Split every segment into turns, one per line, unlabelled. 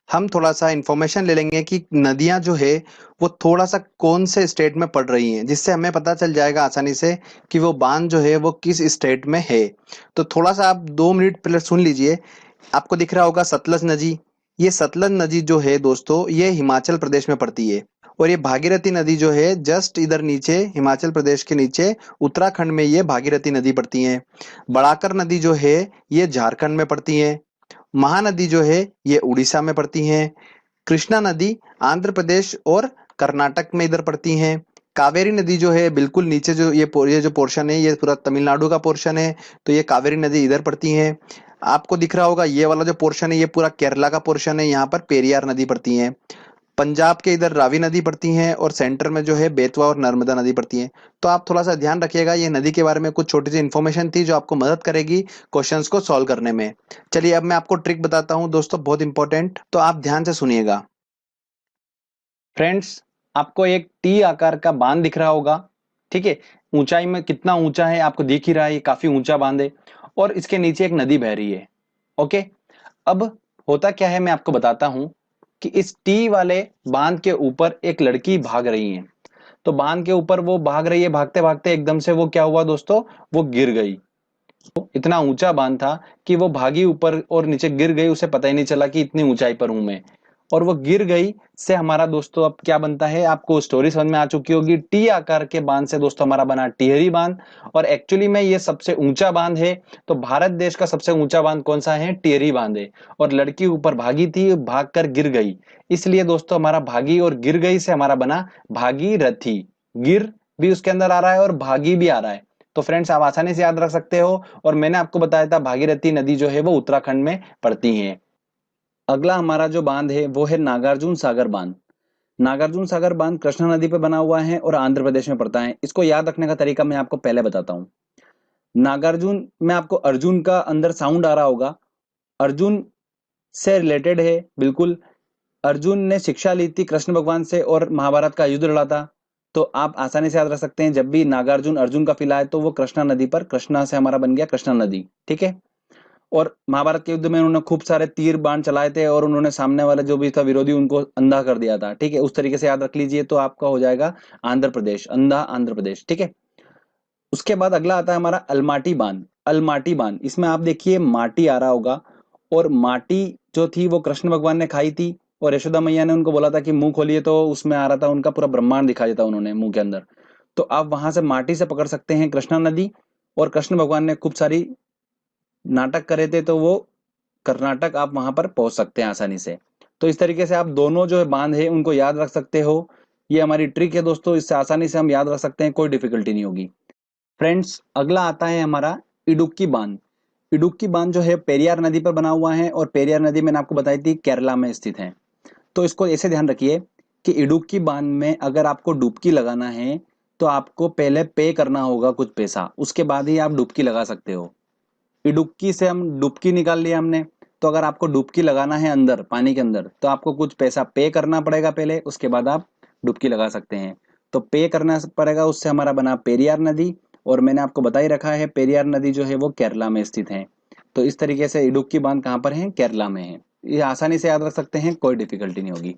हम थोड़ा सा इंफॉर्मेशन ले लेंगे कि नदियां जो है वो थोड़ा सा कौन से स्टेट में पड़ रही हैं, जिससे हमें पता चल जाएगा आसानी से कि वो बांध जो है वो किस स्टेट में है। तो थोड़ा सा आप 2 मिनट पहले सुन लीजिए। आपको दिख रहा होगा सतलज नदी। ये सतलज नदी जो है दोस्तों, ये हिमाचल प्रदेश में पड़ती है। और ये भागीरथी नदी जो है जस्ट इधर नीचे, हिमाचल प्रदेश के नीचे उत्तराखंड में ये भागीरथी नदी पड़ती है। बड़ाकर नदी जो है ये झारखंड में पड़ती है। महानदी जो है ये उड़ीसा में पड़ती हैं। कृष्णा नदी आंध्र प्रदेश और कर्नाटक में इधर पड़ती हैं। कावेरी नदी जो है बिल्कुल नीचे, जो ये जो पोर्शन है ये पूरा तमिलनाडु का पोर्शन है। तो ये कावेरी नदी इधर पड़ती है। आपको दिख रहा होगा ये वाला जो पोर्शन है ये पूरा केरला का पोर्शन है, यहाँ पर पेरियार नदी पड़ती है। पंजाब के इधर रावी नदी पड़ती है और सेंटर में जो है बेतवा और नर्मदा नदी पड़ती है। तो आप थोड़ा सा ध्यान रखिएगा, ये नदी के बारे में कुछ छोटी सी इन्फॉर्मेशन थी जो आपको मदद करेगी क्वेश्चंस को सॉल्व करने में। चलिए अब मैं आपको ट्रिक बताता हूँ दोस्तों, बहुत इंपॉर्टेंट, तो आप ध्यान से सुनिएगा। फ्रेंड्स, आपको एक टी आकार का बांध दिख रहा होगा, ठीक है। ऊंचाई में कितना ऊंचा है आपको दिख ही रहा है, ये काफी ऊंचा बांध है और इसके नीचे एक नदी बह रही है। ओके, अब होता क्या है मैं आपको बताता हूं कि इस टी वाले बांध के ऊपर एक लड़की भाग रही है। तो बांध के ऊपर वो भाग रही है, भागते भागते एकदम से वो क्या हुआ दोस्तों, वो गिर गई। इतना ऊंचा बांध था कि वो भागी ऊपर और नीचे गिर गई, उसे पता ही नहीं चला कि इतनी ऊंचाई पर हूं मैं। और वो गिर गई से हमारा दोस्तों अब क्या बनता है, आपको स्टोरी समझ में आ चुकी होगी। टी आकार के बांध से दोस्तों हमारा बना टिहरी बांध। और एक्चुअली में ये सबसे ऊंचा बांध है। तो भारत देश का सबसे ऊंचा बांध कौन सा है, टिहरी बांध है। और लड़की ऊपर भागी थी, भाग कर गिर गई, इसलिए दोस्तों हमारा भागी और गिर गई से हमारा बना भागीरथी। गिर भी उसके अंदर आ रहा है और भागी भी आ रहा है। तो फ्रेंड्स आप आसानी से याद रख सकते हो। और मैंने आपको बताया था भागीरथी नदी जो है वो उत्तराखंड में पड़ती है। अगला हमारा जो बांध है वो है नागार्जुन सागर बांध। नागार्जुन सागर बांध कृष्णा नदी पे बना हुआ है और आंध्र प्रदेश में पड़ता है। इसको याद रखने का तरीका मैं आपको पहले बताता हूँ। नागार्जुन में आपको अर्जुन का अंदर साउंड आ रहा होगा, अर्जुन से रिलेटेड है बिल्कुल। अर्जुन ने शिक्षा ली थी कृष्ण भगवान से और महाभारत का युद्ध लड़ा था। तो आप आसानी से याद रख सकते हैं, जब भी नागार्जुन अर्जुन का फिला है तो वो कृष्णा नदी पर, कृष्णा से हमारा बन गया कृष्णा नदी, ठीक है। और महाभारत के युद्ध में उन्होंने खूब सारे तीर बाण चलाए थे और उन्होंने सामने वाला जो भी था विरोधी उनको अंधा कर दिया था, ठीक है। उस तरीके से याद रख लीजिए तो आपका हो जाएगा आंध्र प्रदेश, अंधा आंध्र प्रदेश, ठीक है। उसके बाद अगला आता है हमारा अलमाटी बांध। अलमाटी बांध, इसमें आप देखिए माटी आ रहा होगा। और माटी जो थी वो कृष्ण भगवान ने खाई थी और यशोदा मैया ने उनको बोला था कि मुंह खोलिए, तो उसमें आ रहा था उनका पूरा ब्रह्मांड दिखाया था उन्होंने मुंह के अंदर। तो आप वहां से माटी से पकड़ सकते हैं कृष्णा नदी। और कृष्ण भगवान ने खूब सारी नाटक करे थे तो वो कर्नाटक आप वहां पर पहुंच सकते हैं आसानी से। तो इस तरीके से आप दोनों जो है बांध है उनको याद रख सकते हो। ये हमारी ट्रिक है दोस्तों, इससे आसानी से हम याद रख सकते हैं, कोई डिफिकल्टी नहीं होगी। फ्रेंड्स, अगला आता है हमारा इडुक्की बांध। इडुक्की बांध जो है पेरियार नदी पर बना हुआ है और पेरियार नदी मैंने आपको बताई थी केरला में स्थित है। तो इसको ऐसे ध्यान रखिए कि इडुक्की बांध में अगर आपको डुबकी लगाना है तो आपको पहले पे करना होगा कुछ पैसा, उसके बाद ही आप डुबकी लगा सकते हो। डुबकी से हम डुबकी निकाल लिया हमने। तो अगर आपको डुबकी लगाना है अंदर पानी के अंदर तो आपको कुछ पैसा पे करना पड़ेगा पहले, उसके बाद आप डुबकी लगा सकते हैं। तो पे करना पड़ेगा, उससे हमारा बना पेरियार नदी। और मैंने आपको बता ही रखा है पेरियार नदी जो है वो केरला में स्थित है। तो इस तरीके से इडुक्की बांध कहाँ पर है, केरला में है। ये आसानी से याद रख सकते हैं, कोई डिफिकल्टी नहीं होगी।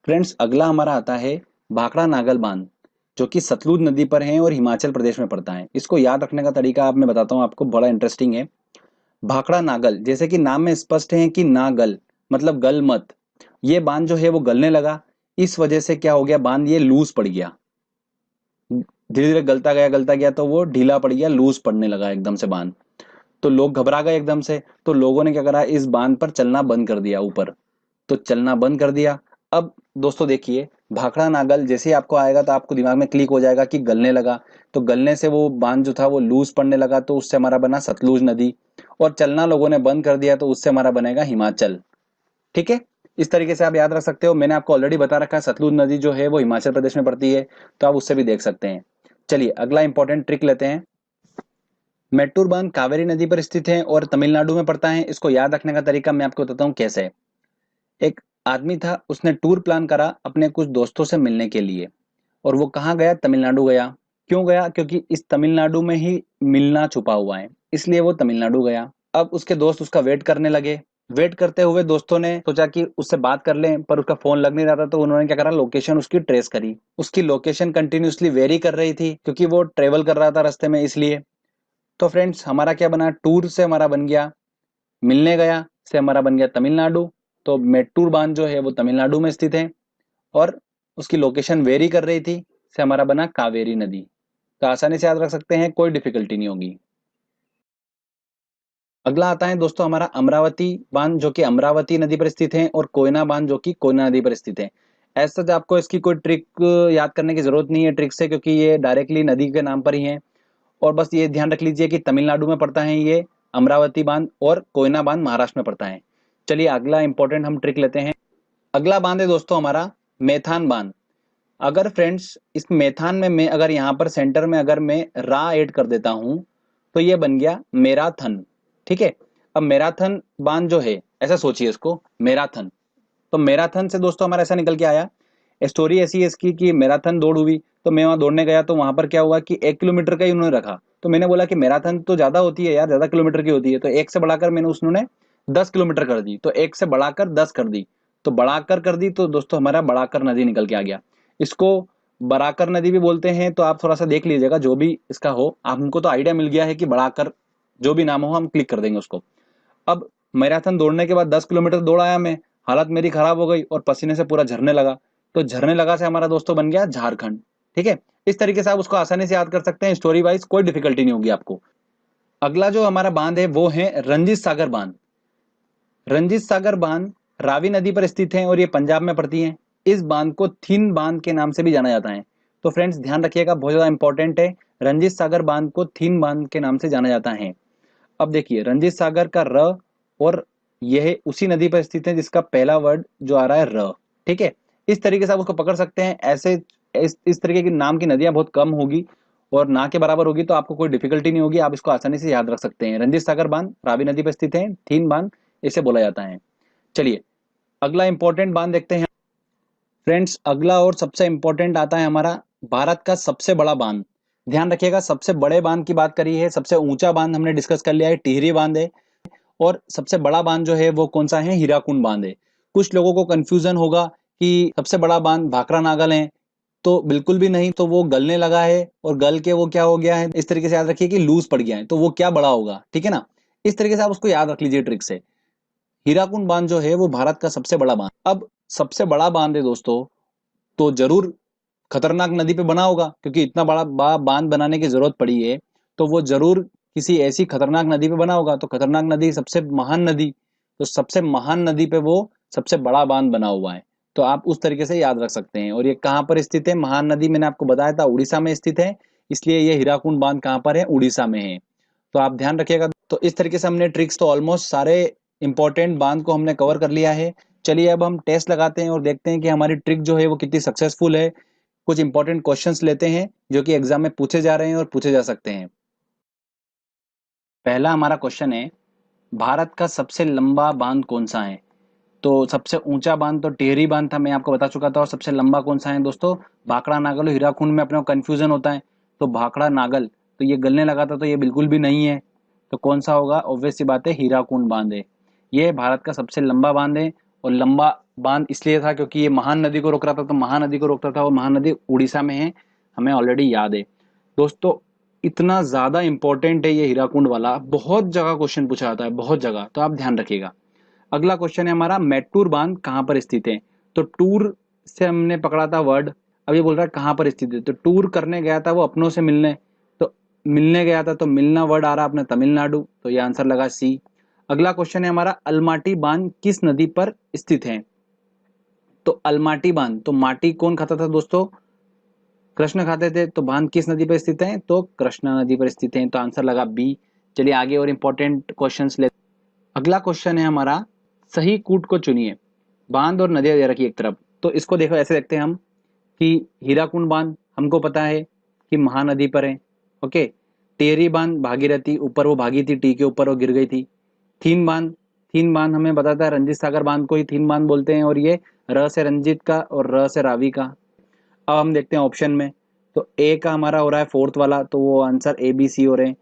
फ्रेंड्स, अगला हमारा आता है भाखड़ा नागल बांध, जो कि सतलुज नदी पर है और हिमाचल प्रदेश में पड़ता है। इसको याद रखने का तरीका आप मैं बताता हूँ आपको, बड़ा इंटरेस्टिंग है। भाखड़ा नागल, जैसे कि नाम में स्पष्ट है कि नागल मतलब गल मत। ये बांध जो है वो गलने लगा, इस वजह से क्या हो गया, बांध ये लूज पड़ गया। धीरे धीरे गलता गया तो वो ढीला पड़ गया, लूज पड़ने लगा एकदम से बांध। तो लोग घबरा गए एकदम से, तो लोगों ने क्या करा, इस बांध पर चलना बंद कर दिया ऊपर। तो चलना बंद कर दिया। अब दोस्तों देखिए, भाखड़ा नागल जैसे ही आपको आएगा तो आपको दिमाग में क्लिक हो जाएगा कि गलने लगा। तो गलने से वो बांध जो था वो लूज पड़ने लगा, तो उससे हमारा बना सतलुज नदी। और चलना लोगों ने बंद कर दिया तो उससे हमारा बनेगा हिमाचल, ठीक है। इस तरीके से आप याद रख सकते हो। मैंने आपको ऑलरेडी बता रखा है सतलुज नदी जो है वो हिमाचल प्रदेश में पड़ती है, तो आप उससे भी देख सकते हैं। चलिए अगला इंपॉर्टेंट ट्रिक लेते हैं। मेट्टूर बांध कावेरी नदी पर स्थित है और तमिलनाडु में पड़ता है। इसको याद रखने का तरीका मैं आपको बताता हूँ कैसे। एक आदमी था, उसने टूर प्लान करा अपने कुछ दोस्तों से मिलने के लिए। और वो कहाँ गया, तमिलनाडु गया। क्यों गया, क्योंकि इस तमिलनाडु में ही मिलना छुपा हुआ है, इसलिए वो तमिलनाडु गया। अब उसके दोस्त उसका वेट करने लगे वेट करते हुए दोस्तों ने सोचा कि उससे बात कर लें, पर उसका फोन लग नहीं रहा था, तो उन्होंने क्या करा, लोकेशन उसकी ट्रेस करी। उसकी लोकेशन कंटिन्यूसली वेरी कर रही थी क्योंकि वो ट्रेवल कर रहा था रास्ते में, इसलिए। तो फ्रेंड्स हमारा क्या बना, टूर से हमारा बन गया मिलने गया, से हमारा बन गया तमिलनाडु। तो मेट्टूर बांध जो है वो तमिलनाडु में स्थित है, और उसकी लोकेशन वेरी कर रही थी, से हमारा बना कावेरी नदी। तो आसानी से याद रख सकते हैं, कोई डिफिकल्टी नहीं होगी। अगला आता है दोस्तों हमारा अमरावती बांध, जो कि अमरावती नदी पर स्थित है, और कोयना बांध जो कि कोयना नदी पर स्थित है। ऐसा सच आपको इसकी कोई ट्रिक याद करने की जरूरत नहीं है ट्रिक से, क्योंकि ये डायरेक्टली नदी के नाम पर ही है। और बस ये ध्यान रख लीजिए कि तमिलनाडु में पड़ता है ये अमरावती बांध, और कोयना बांध महाराष्ट्र में पड़ता है। चलिए अगला इंपॉर्टेंट हम ट्रिक लेते हैं। अगला बांध है दोस्तों हमारा मेथान बांध। अगर फ्रेंड्स इस मेथान में मैं अगर यहाँ पर सेंटर में अगर मैं रा ऐड कर देता हूं, तो ये बन गया मैराथन। ठीक है। अब मैराथन बांध जो है, ऐसा सोचिए इसको, मैराथन। तो मैराथन से दोस्तों हमारा ऐसा निकल के आया, स्टोरी ऐसी है इसकी कि मैराथन दौड़ हुई, तो मैं वहां दौड़ने गया, तो वहां पर क्या हुआ कि 1 किलोमीटर का ही उन्होंने रखा। तो मैंने बोला कि मैराथन तो ज्यादा होती है यार, ज्यादा किलोमीटर की होती है, तो एक से बढ़ाकर मैंने उसने 10 किलोमीटर कर दी, तो एक से बढ़ाकर 10 कर दी। तो बढ़ाकर कर दी, तो दोस्तों हमारा बढ़ाकर नदी निकल के आ गया। इसको बराकर नदी भी बोलते हैं, तो आप थोड़ा सा देख लीजिएगा, जो भी इसका हो, हमको तो आइडिया मिल गया है कि बढ़ाकर जो भी नाम हो हम क्लिक कर देंगे उसको। अब मैराथन दौड़ने के बाद 10 किलोमीटर दौड़ आया मैं, हालत मेरी खराब हो गई और पसीने से पूरा झरने लगा। तो झरने लगा से हमारा दोस्तों बन गया झारखंड। ठीक है। इस तरीके से आप उसको आसानी से याद कर सकते हैं, स्टोरी वाइज कोई डिफिकल्टी नहीं होगी आपको। अगला जो हमारा बांध है वो है रंजीत सागर बांध। रंजीत सागर बांध रावी नदी पर स्थित है, और ये पंजाब में पड़ती है। इस बांध को थिन बांध के नाम से भी जाना जाता है। तो फ्रेंड्स ध्यान रखिएगा, बहुत ज्यादा इंपॉर्टेंट है। रंजीत सागर बांध को थिन बांध के नाम से जाना जाता है। अब देखिए रंजीत सागर का र, और यह उसी नदी पर स्थित है जिसका पहला वर्ड जो आ रहा है र। ठीक है। इस तरीके से आप उसको पकड़ सकते हैं। ऐसे इस तरीके की नाम की नदियां बहुत कम होगी और ना के बराबर होगी, तो आपको कोई डिफिकल्टी नहीं होगी, आप इसको आसानी से याद रख सकते हैं। रंजीत सागर बांध रावी नदी पर स्थित है, थीन बांध इसे बोला जाता है। चलिए अगला इंपॉर्टेंट बांध देखते हैं फ्रेंड्स। अगला और सबसे इंपॉर्टेंट आता है हमारा भारत का सबसे बड़ा बांध। ध्यान रखिएगा, सबसे बड़े बांध की बात करी है, सबसे ऊंचा बांध हमने डिस्कस कर लिया है, टिहरी बांध है। और सबसे बड़ा बांध जो है वो कौन सा है, हीराकुंड बांध है। कुछ लोगों को कंफ्यूजन होगा कि सबसे बड़ा बांध भाखड़ा नागल है, तो बिल्कुल भी नहीं, तो वो गलने लगा है, और गल के वो क्या हो गया है, इस तरीके से याद रखिए कि लूज पड़ गया है, तो वो क्या बड़ा होगा। ठीक है ना। इस तरीके से आप उसको याद रख लीजिए ट्रिक से। हीराकुंड बांध जो है वो भारत का सबसे बड़ा बांध। अब सबसे बड़ा बांध है दोस्तों, तो जरूर खतरनाक नदी पे बना होगा, क्योंकि इतना बड़ा बांध बनाने की जरूरत पड़ी है, तो वो जरूर किसी ऐसी खतरनाक नदी पे बना होगा। तो खतरनाक नदी सबसे महान नदी, तो सबसे महान नदी पे वो सबसे बड़ा बांध बना हुआ है। तो आप उस तरीके से याद रख सकते हैं। और ये कहाँ पर स्थित है, महान नदी मैंने आपको बताया था उड़ीसा में स्थित है, इसलिए ये हीराकुंड बांध कहाँ पर है, उड़ीसा में है। तो आप ध्यान रखिएगा। तो इस तरीके से हमने ट्रिक्स तो ऑलमोस्ट सारे इंपॉर्टेंट बांध को हमने कवर कर लिया है। चलिए अब हम टेस्ट लगाते हैं और देखते हैं कि हमारी ट्रिक जो है वो कितनी सक्सेसफुल है। कुछ इंपॉर्टेंट क्वेश्चंस लेते हैं जो कि एग्जाम में पूछे जा रहे हैं और पूछे जा सकते हैं। पहला हमारा क्वेश्चन है, भारत का सबसे लंबा बांध कौन सा है। तो सबसे ऊंचा बांध तो टिहरी बांध था, मैं आपको बता चुका था। और सबसे लंबा कौन सा है दोस्तों, भाखड़ा नागल और हीराकुंड में अपने को कंफ्यूजन होता है। तो भाखड़ा नागल, तो ये गलने लगा था, तो ये बिल्कुल भी नहीं है। तो कौन सा होगा, ऑब्वियस सी बात है हीराकुंड बांध है। ये भारत का सबसे लंबा बांध है। और लंबा बांध इसलिए था क्योंकि ये महान नदी को रोक रहा था, तो महानदी को रोकता था, और महानदी उड़ीसा में है, हमें ऑलरेडी याद है दोस्तों। इतना ज्यादा इंपॉर्टेंट है ये हीराकुंड वाला, बहुत जगह क्वेश्चन पूछा जाता है, बहुत जगह, तो आप ध्यान रखिएगा। अगला क्वेश्चन है हमारा, मेट्टूर बांध कहाँ पर स्थित है। तो टूर से हमने पकड़ा था वर्ड, अब ये बोल रहा है कहाँ पर स्थित है। तो टूर करने गया था वो अपनों से मिलने, तो मिलने गया था, तो मिलना वर्ड आ रहा अपने तमिलनाडु, तो ये आंसर लगा सी। अगला क्वेश्चन है हमारा, अलमाटी बांध किस नदी पर स्थित है। तो अलमाटी बांध, तो माटी कौन खाता था दोस्तों, कृष्ण खाते थे। तो बांध किस नदी पर स्थित है, तो कृष्णा नदी पर स्थित है, तो आंसर लगा बी। चलिए आगे और इंपॉर्टेंट क्वेश्चंस ले। अगला क्वेश्चन है हमारा, सही कूट को चुनिए। बांध और नदियां दे रखी एक तरफ, तो इसको देखो ऐसे देखते हैं हम कि हीराकुंड बांध हमको पता है कि महानदी पर है। ओके। टेरी बांध भागीरथी, ऊपर वो भागी थी, टी के ऊपर वो गिर गई थी। थीन बांध, थीन बांध हमें पता था रंजीत सागर बांध को ही थीन बांध बोलते हैं, और ये र से रंजीत का और र से रावी का। अब हम देखते हैं ऑप्शन में, तो ए का हमारा हो रहा है फोर्थ वाला, तो वो आंसर ए बी सी हो रहे हैं।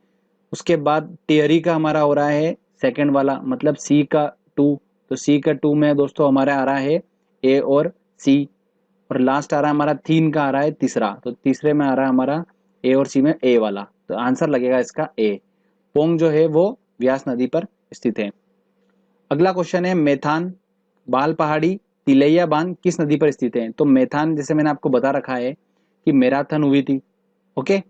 उसके बाद टियरी का हमारा हो रहा है सेकंड वाला, मतलब सी का 2। तो सी का 2 में दोस्तों हमारा आ रहा है ए और सी, और लास्ट आ रहा है हमारा 3 का आ रहा है तीसरा, तो तीसरे में आ रहा है हमारा ए और सी में ए वाला, तो आंसर लगेगा इसका ए। पोंग जो है वो व्यास नदी पर स्थित है। अगला क्वेश्चन है मेथान, बाल पहाड़ी, तिलैया बांध किस नदी पर स्थित है? तो मेथान जैसे मैंने आपको बता रखा है कि मैराथन हुई थी, ओके,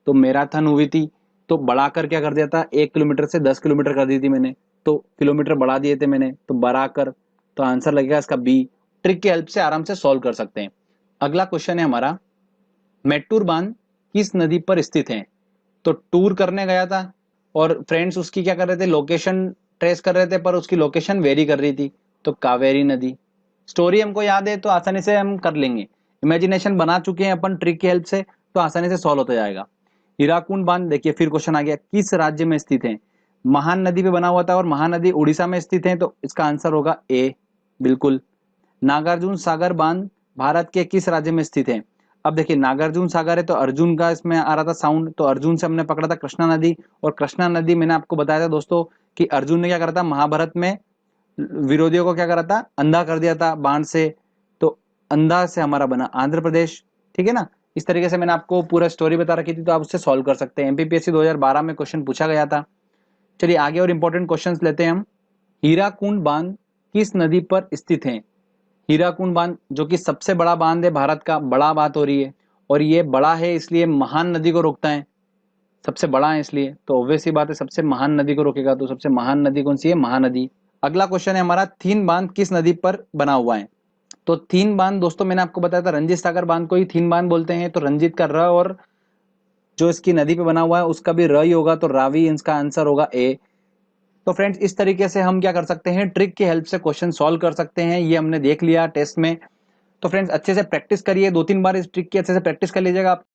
तो मैराथन हुई थी तो बढ़ाकर क्या कर दिया था, 1 किलोमीटर से 10 किलोमीटर कर दी थी मैंने, तो किलोमीटर बढ़ा दिए थे मैंने, तो बढ़ाकर, तो आंसर लगेगा इसका बी। ट्रिक की हेल्प से आराम से सॉल्व कर सकते हैं। अगला क्वेश्चन है हमारा, मेट्टूर बांध किस नदी पर स्थित है? तो टूर करने गया था और फ्रेंड्स उसकी क्या कर रहे थे, लोकेशन ट्रेस कर रहे थे, पर उसकी लोकेशन वेरी कर रही थी, तो कावेरी नदी। स्टोरी हमको याद है तो आसानी से हम कर लेंगे, इमेजिनेशन बना चुके हैं अपन ट्रिक की हेल्प से, तो आसानी से सॉल्व होता जाएगा। हीराकुंड बांध, देखिए फिर क्वेश्चन आ गया, किस राज्य में स्थित है? महान नदी पे बना हुआ था और महानदी उड़ीसा में स्थित है, तो इसका आंसर होगा ए, बिल्कुल। नागार्जुन सागर बांध भारत के किस राज्य में स्थित है? अब देखिए नागार्जुन सागर है तो अर्जुन का इसमें आ रहा था साउंड, तो अर्जुन से हमने पकड़ा था कृष्णा नदी, और कृष्णा नदी मैंने आपको बताया था दोस्तों कि अर्जुन ने क्या करा था, महाभारत में विरोधियों को क्या करा था, अंधा कर दिया था बाण से, तो अंधा से हमारा बना आंध्र प्रदेश, ठीक है ना। इस तरीके से मैंने आपको पूरा स्टोरी बता रखी थी, तो आप उससे सॉल्व कर सकते हैं। एमपीपीएससी 2012 में क्वेश्चन पूछा गया था। चलिए आगे और इंपॉर्टेंट क्वेश्चंस लेते हैं हम। हीराकुंड बांध किस नदी पर स्थित है? हीराकुंड बांध जो कि सबसे बड़ा बांध है भारत का, बड़ा बात हो रही है, और ये बड़ा है इसलिए महान नदी को रोकता है, सबसे बड़ा है इसलिए, तो ऑब्वियस ही बात है सबसे महान नदी को रोकेगा, तो सबसे महान नदी कौन सी है, महानदी। अगला क्वेश्चन है हमारा, थीन बांध किस नदी पर बना हुआ है? तो थीन बांध दोस्तों मैंने आपको बताया था रंजीत सागर बांध को ही थीन बांध बोलते हैं, तो रंजीत का र और जो इसकी नदी पे बना हुआ है उसका भी र ही होगा, तो रावी इसका आंसर होगा ए। तो फ्रेंड्स इस तरीके से हम क्या कर सकते हैं, ट्रिक की हेल्प से क्वेश्चन सॉल्व कर सकते हैं, ये हमने देख लिया टेस्ट में। तो फ्रेंड्स अच्छे से प्रैक्टिस करिए, 2-3 बार इस ट्रिक की अच्छे से प्रैक्टिस कर लीजिएगा आप।